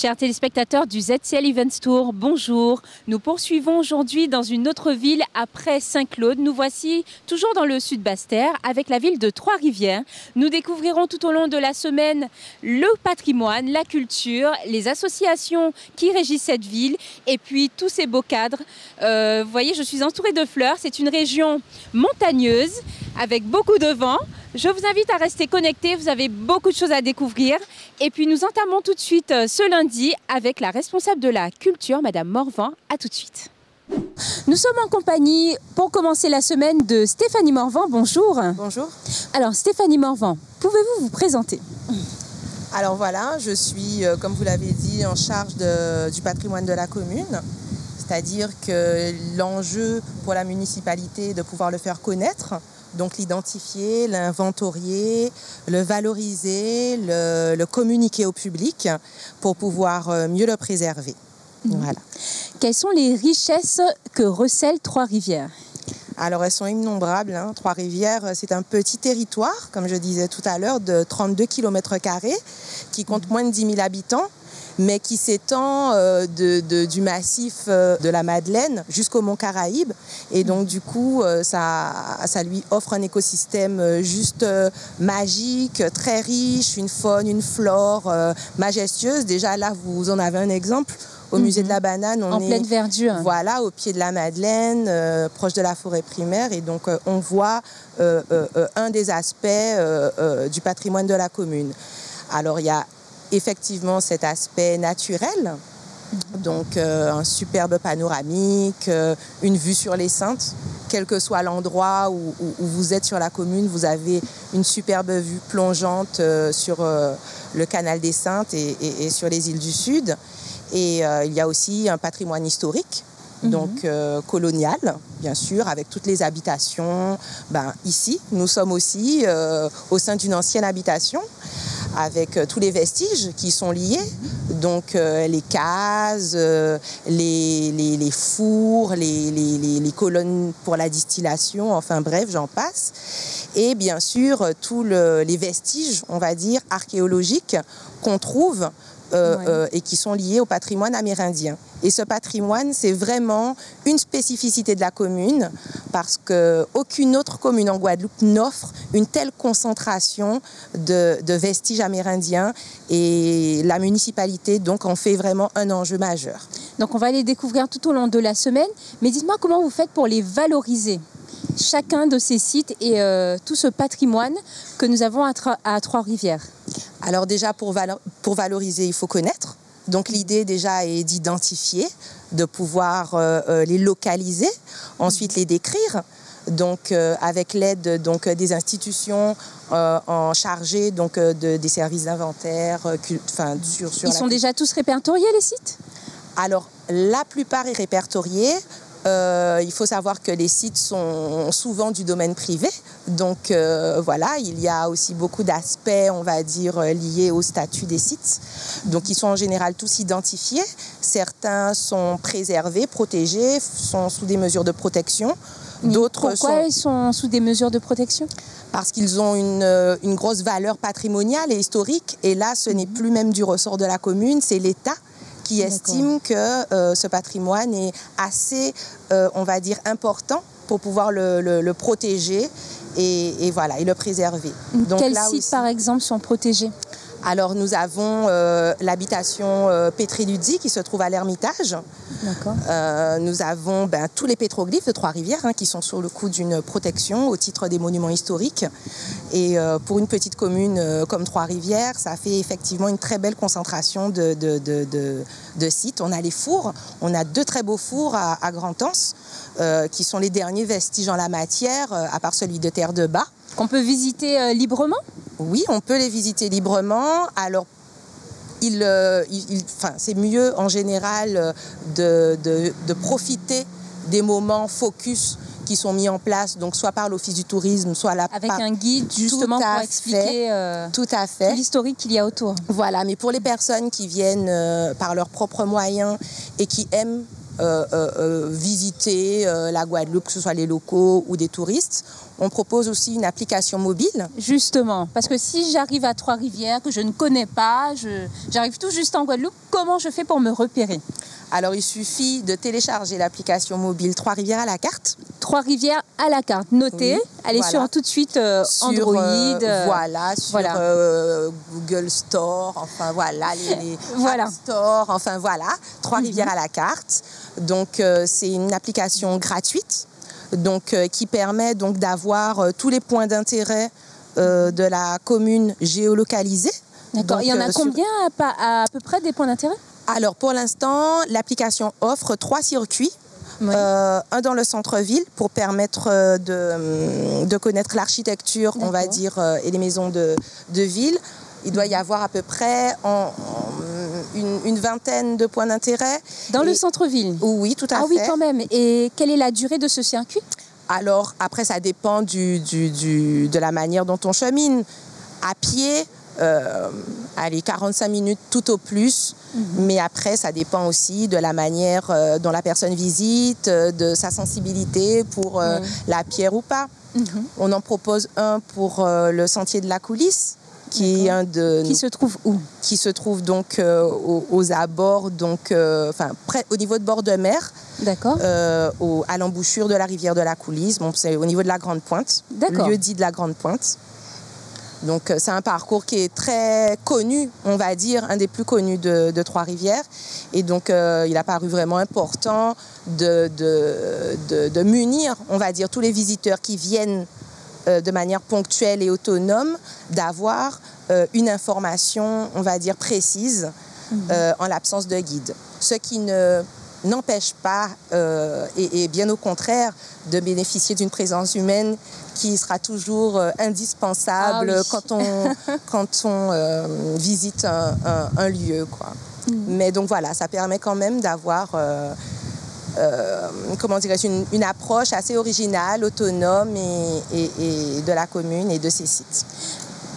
Chers téléspectateurs du ZCL Events Tour, bonjour. Nous poursuivons aujourd'hui dans une autre ville après Saint-Claude. Nous voici toujours dans le sud Basse-Terre avec la ville de Trois-Rivières. Nous découvrirons tout au long de la semaine le patrimoine, la culture, les associations qui régissent cette ville et puis tous ces beaux cadres. Vous voyez, je suis entourée de fleurs. C'est une région montagneuse avec beaucoup de vent. Je vous invite à rester connectés, vous avez beaucoup de choses à découvrir. Et puis nous entamons tout de suite ce lundi avec la responsable de la culture, Madame Morvan. À tout de suite. Nous sommes en compagnie, pour commencer la semaine, de Stéphanie Morvan. Bonjour. Bonjour. Alors Stéphanie Morvan, pouvez-vous vous présenter? Alors voilà, je suis, comme vous l'avez dit, en charge du patrimoine de la commune. C'est-à-dire que l'enjeu pour la municipalité est de pouvoir le faire connaître. Donc l'identifier, l'inventorier, le valoriser, le communiquer au public pour pouvoir mieux le préserver. Voilà. Quelles sont les richesses que recèle Trois-Rivières? Alors elles sont innombrables. Trois-Rivières, c'est un petit territoire, comme je disais tout à l'heure, de 32 km² qui compte moins de 10 000 habitants. Mais qui s'étend du massif de la Madeleine jusqu'au Mont Caraïbe. Et donc, du coup, ça lui offre un écosystème juste magique, très riche, une faune, une flore majestueuse. Déjà, là, vous en avez un exemple. Au musée de la Banane, on est en pleine verdure. Voilà, au pied de la Madeleine, proche de la forêt primaire. Et donc, on voit un des aspects du patrimoine de la commune. Alors, il y a effectivement cet aspect naturel, donc un superbe panoramique, une vue sur les Saintes. Quel que soit l'endroit où vous êtes sur la commune, vous avez une superbe vue plongeante sur le canal des Saintes et sur les îles du Sud. Et il y a aussi un patrimoine historique, donc colonial, bien sûr, avec toutes les habitations. Ici, nous sommes aussi au sein d'une ancienne habitation, avec tous les vestiges qui sont liés, donc les cases, les fours, les colonnes pour la distillation, enfin bref, j'en passe. Et bien sûr, tous les vestiges, on va dire, archéologiques qu'on trouve et qui sont liés au patrimoine amérindien. Et ce patrimoine, c'est vraiment une spécificité de la commune parce qu'aucune autre commune en Guadeloupe n'offre une telle concentration de vestiges amérindiens et la municipalité donc en fait vraiment un enjeu majeur. Donc on va les découvrir tout au long de la semaine, mais dites-moi comment vous faites pour les valoriser, chacun de ces sites et tout ce patrimoine que nous avons à Trois-Rivières. Alors déjà, pour valoriser, il faut connaître. Donc l'idée déjà est d'identifier, de pouvoir les localiser, ensuite les décrire. Donc avec l'aide des institutions en chargées des services d'inventaire. Ils sont déjà tous répertoriés, les sites? Alors la plupart est répertoriée. Il faut savoir que les sites sont souvent du domaine privé. Donc voilà, il y a aussi beaucoup d'aspects, on va dire, liés au statut des sites. Donc ils sont en général tous identifiés. Certains sont préservés, protégés, sont sous des mesures de protection. Pourquoi ils sont sous des mesures de protection? Parce qu'ils ont une grosse valeur patrimoniale et historique. Et là, ce n'est plus même du ressort de la commune, c'est l'État qui estime que ce patrimoine est assez, on va dire, important pour pouvoir le protéger et voilà, et le préserver. Donc, quels là sites, aussi, par exemple, sont protégés? Alors, nous avons l'habitation Pétréludi qui se trouve à l'Ermitage. Nous avons tous les pétroglyphes de Trois-Rivières qui sont sur le coup d'une protection au titre des monuments historiques. Et pour une petite commune comme Trois-Rivières, ça fait effectivement une très belle concentration de sites. On a les fours, on a 2 très beaux fours à Grand-Anse qui sont les derniers vestiges en la matière, à part celui de Terre-de-Bas. Qu'on peut visiter librement? Oui, on peut les visiter librement. Alors, c'est mieux en général de profiter des moments focus qui sont mis en place, donc soit par l'Office du tourisme, soit avec un guide justement pour expliquer tout l'historique qu'il y a autour. Voilà, mais pour les personnes qui viennent par leurs propres moyens et qui aiment visiter la Guadeloupe, que ce soit les locaux ou des touristes. On propose aussi une application mobile. Justement, parce que si j'arrive à Trois-Rivières, que je ne connais pas, j'arrive tout juste en Guadeloupe, comment je fais pour me repérer? Alors, il suffit de télécharger l'application mobile Trois-Rivières à la carte. Trois-Rivières à la carte, notée. Oui, allez voilà. sur tout de suite Android. Sur Google Store, enfin voilà, les voilà. App Store, enfin voilà, Trois-Rivières à la carte. Donc, c'est une application gratuite. Donc, qui permet donc d'avoir tous les points d'intérêt de la commune géolocalisés. D'accord. Il y en a combien à peu près des points d'intérêt? Alors, pour l'instant, l'application offre 3 circuits. Oui. Un dans le centre-ville pour permettre de connaître l'architecture, on va dire, et les maisons de ville. Il doit y avoir à peu près une vingtaine de points d'intérêt. Dans le centre-ville? Oui, tout à fait. Ah oui, quand même. Et quelle est la durée de ce circuit? Alors, après, ça dépend de la manière dont on chemine. À pied, allez, 45 minutes tout au plus. Mais après, ça dépend aussi de la manière dont la personne visite, de sa sensibilité pour la pierre ou pas. On en propose un pour le sentier de la coulisse. Qui se trouve où? Qui se trouve donc aux abords, donc au niveau de bord de mer. D'accord. À l'embouchure de la rivière de la Coulisse. Bon, c'est au niveau de la Grande Pointe. D'accord. Lieu dit de la Grande Pointe. Donc c'est un parcours qui est très connu, on va dire, un des plus connus de Trois-Rivières. Et donc il a paru vraiment important de munir, on va dire, tous les visiteurs qui viennent de manière ponctuelle et autonome, d'avoir une information, on va dire, précise en l'absence de guide. Ce qui n'empêche pas, et bien au contraire, de bénéficier d'une présence humaine qui sera toujours indispensable quand on visite un lieu, quoi. Mais donc voilà, ça permet quand même d'avoir une approche assez originale, autonome et de la commune et de ses sites.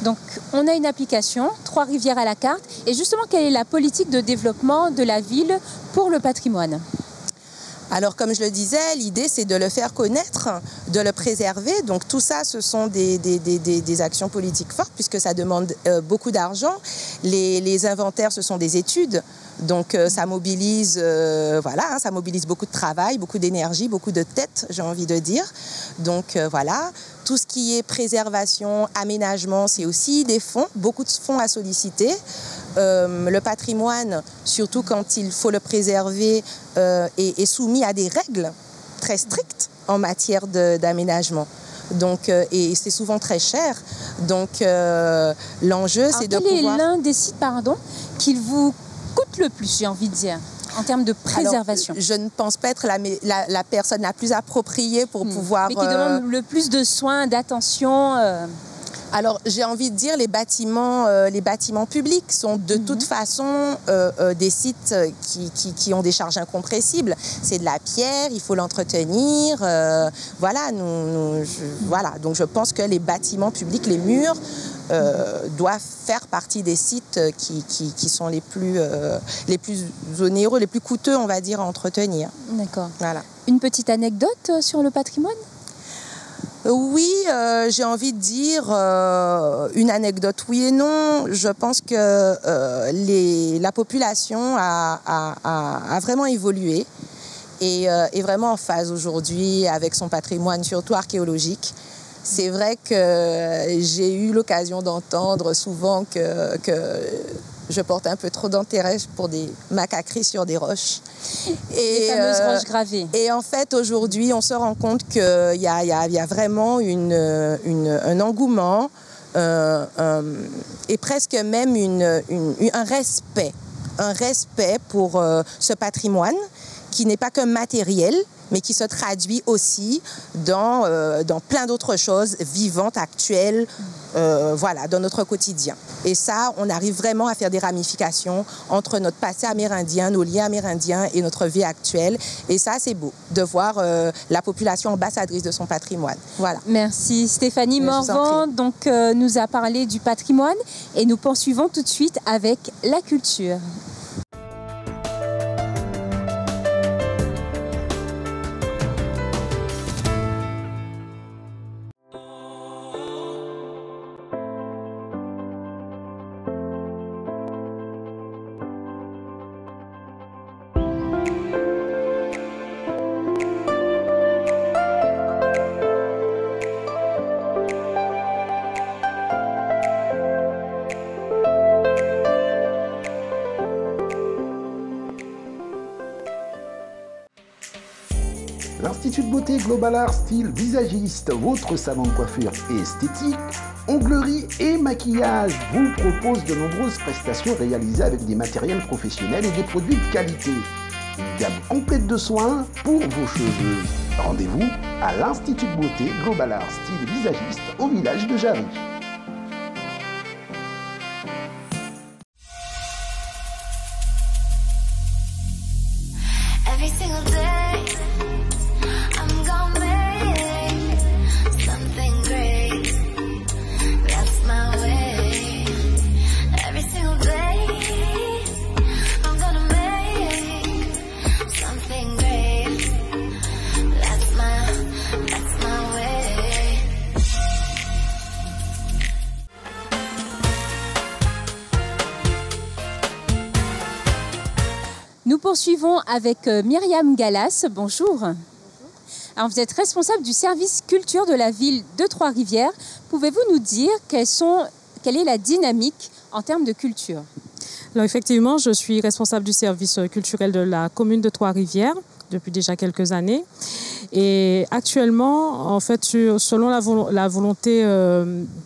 Donc, on a une application, Trois-Rivières à la carte. Et justement, quelle est la politique de développement de la ville pour le patrimoine? Alors, comme je le disais, l'idée, c'est de le faire connaître, de le préserver. Donc, tout ça, ce sont des actions politiques fortes, puisque ça demande beaucoup d'argent. Les inventaires, ce sont des études. Donc, ça mobilise, ça mobilise beaucoup de travail, beaucoup d'énergie, beaucoup de tête, j'ai envie de dire. Donc, voilà. Tout ce qui est préservation, aménagement, c'est aussi des fonds, beaucoup de fonds à solliciter. Le patrimoine, surtout quand il faut le préserver, est soumis à des règles très strictes en matière d'aménagement. Donc, et c'est souvent très cher. Donc, l'enjeu, c'est de pouvoir... Quel est l'un des sites, qui vous coûte le plus, j'ai envie de dire, en termes de préservation? Alors, je ne pense pas être la personne la plus appropriée pour pouvoir... Mais qui demande le plus de soins, d'attention Alors, j'ai envie de dire, les bâtiments publics sont de toute façon des sites qui ont des charges incompressibles. C'est de la pierre, il faut l'entretenir. Donc, je pense que les bâtiments publics, les murs, doivent faire partie des sites qui sont les plus onéreux, les plus coûteux, on va dire, à entretenir. D'accord. Voilà. Une petite anecdote sur le patrimoine? Oui, j'ai envie de dire une anecdote oui et non. Je pense que la population a vraiment évolué et est vraiment en phase aujourd'hui avec son patrimoine, surtout archéologique. C'est vrai que j'ai eu l'occasion d'entendre souvent que je porte un peu trop d'intérêt pour des macaqueries sur des roches. Les fameuses roches gravées. Et en fait, aujourd'hui, on se rend compte qu'il y a vraiment un engouement et presque même un respect pour ce patrimoine qui n'est pas que matériel, mais qui se traduit aussi dans plein d'autres choses vivantes, actuelles, dans notre quotidien. Et ça, on arrive vraiment à faire des ramifications entre notre passé amérindien, nos liens amérindiens et notre vie actuelle. Et ça, c'est beau de voir la population ambassadrice de son patrimoine. Voilà. Merci. Stéphanie Morvan nous a parlé du patrimoine et nous poursuivons tout de suite avec la culture. l'Institut de beauté Global Art Style Visagiste, votre salon de coiffure et esthétique, onglerie et maquillage, vous propose de nombreuses prestations réalisées avec des matériels professionnels et des produits de qualité. Une gamme complète de soins pour vos cheveux. Rendez-vous à l'Institut de beauté Global Art Style Visagiste au village de Jarry. Every single day, I'm gonna make something great. That's my way. Every single day, I'm gonna make something great. That's my way. Nous poursuivons avec Myriam Gallas. Bonjour. Alors, vous êtes responsable du service culture de la ville de Trois-Rivières. Pouvez-vous nous dire quelle est la dynamique en termes de culture? Alors effectivement, je suis responsable du service culturel de la commune de Trois-Rivières depuis déjà quelques années. Et actuellement, en fait, selon la volonté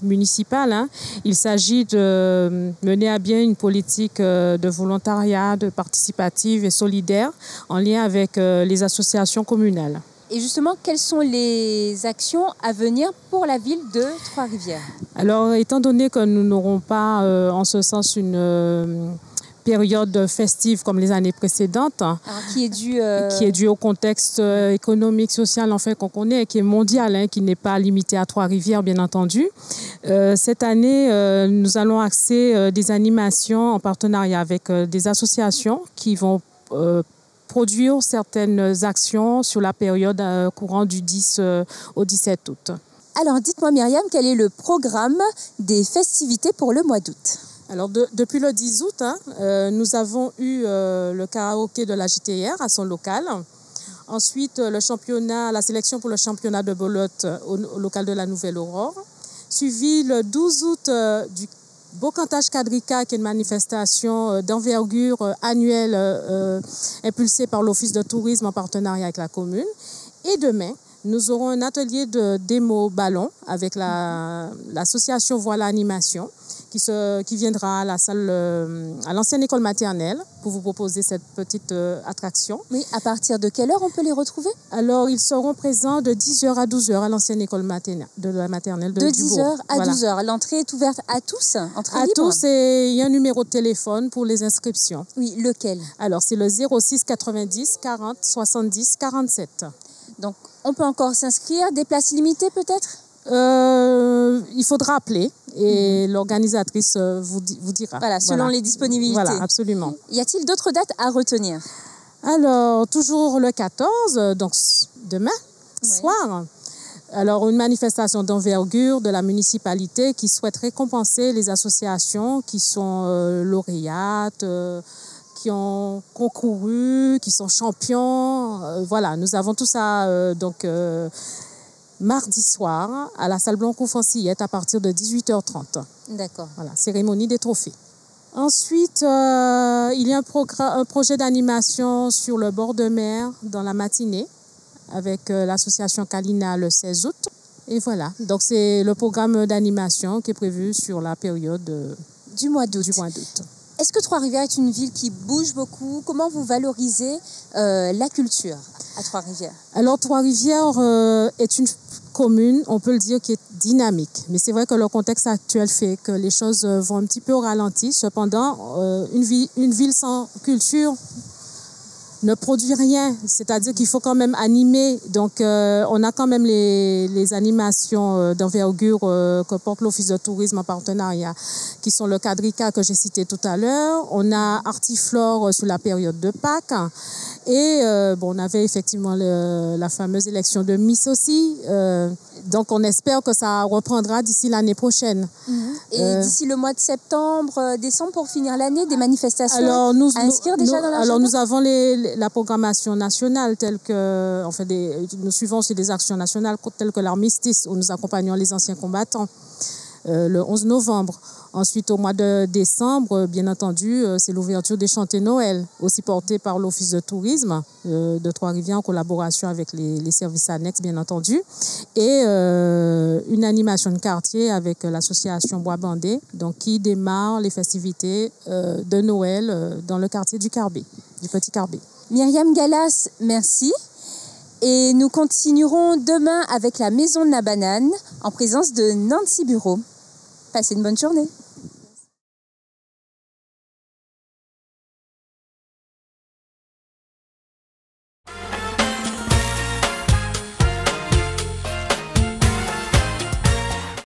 municipale, il s'agit de mener à bien une politique de volontariat, de participative et solidaire en lien avec les associations communales. Et justement, quelles sont les actions à venir pour la ville de Trois-Rivières? Alors, étant donné que nous n'aurons pas en ce sens une période festive comme les années précédentes, Alors, qui est due au contexte économique, social en fait qu'on connaît, qui est mondial, qui n'est pas limité à Trois-Rivières bien entendu. Cette année, nous allons axer des animations en partenariat avec des associations qui vont produire certaines actions sur la période courant du 10 au 17 août. Alors, dites-moi Myriam, quel est le programme des festivités pour le mois d'août? Alors, depuis le 10 août, nous avons eu le karaoké de la JTR à son local. Ensuite, la sélection pour le championnat de belote au local de la Nouvelle Aurore. Suivi le 12 août du Bocantage Quadrica, qui est une manifestation d'envergure annuelle impulsée par l'Office de tourisme en partenariat avec la commune. Et demain, nous aurons un atelier de démo ballon avec l'association Voilà Animation qui viendra à la salle, à l'ancienne école maternelle pour vous proposer cette petite attraction. Oui, à partir de quelle heure on peut les retrouver? Alors, ils seront présents de 10h à 12h à l'ancienne école maternelle de la maternelle de Dubourg. 10h à 12h. L'entrée est ouverte à tous? À tous, et il y a un numéro de téléphone pour les inscriptions. Oui, lequel? Alors, c'est le 06 90 40 70 47. Donc, on peut encore s'inscrire. Des places limitées peut-être? Il faudra appeler et l'organisatrice vous dira. Voilà, selon les disponibilités. Voilà, absolument. Y a-t-il d'autres dates à retenir? Alors, toujours le 14, donc demain soir. Alors, une manifestation d'envergure de la municipalité qui souhaite récompenser les associations qui sont lauréates, qui ont concouru, qui sont champions. Voilà, nous avons tout ça mardi soir à la salle Blanco-Francillette à partir de 18h30. D'accord. Voilà, cérémonie des trophées. Ensuite, il y a un projet d'animation sur le bord de mer dans la matinée avec l'association Kalina le 16 août. Et voilà, donc c'est le programme d'animation qui est prévu sur la période du mois d'août. Est-ce que Trois-Rivières est une ville qui bouge beaucoup? Comment vous valorisez la culture à Trois-Rivières? Alors, Trois-Rivières est une commune, on peut le dire, qui est dynamique. Mais c'est vrai que le contexte actuel fait que les choses vont un petit peu au ralenti. Cependant, une ville sans culture ne produit rien. C'est-à-dire qu'il faut quand même animer. Donc, on a quand même les animations d'envergure que porte l'Office de tourisme en partenariat, qui sont le Quadrica que j'ai cité tout à l'heure. On a Artiflore sur la période de Pâques. Et on avait effectivement la fameuse élection de Miss aussi. Donc, on espère que ça reprendra d'ici l'année prochaine. Et d'ici le mois de septembre, décembre, pour finir l'année, des manifestations à inscrire déjà dans l'agenda? Alors, nous avons la programmation nationale telle que... En fait, nous suivons aussi des actions nationales telles que l'armistice, où nous accompagnons les anciens combattants le 11 novembre. Ensuite, au mois de décembre, bien entendu, c'est l'ouverture des chantiers Noël, aussi portée par l'Office de tourisme de Trois-Rivières en collaboration avec les services annexes, bien entendu, et une animation de quartier avec l'association Bois Bandé, donc qui démarre les festivités de Noël dans le quartier du Carbet, du Petit Carbet. Myriam Gallas, merci. Et nous continuerons demain avec la Maison de la Banane en présence de Nancy Bureau. Passez une bonne journée.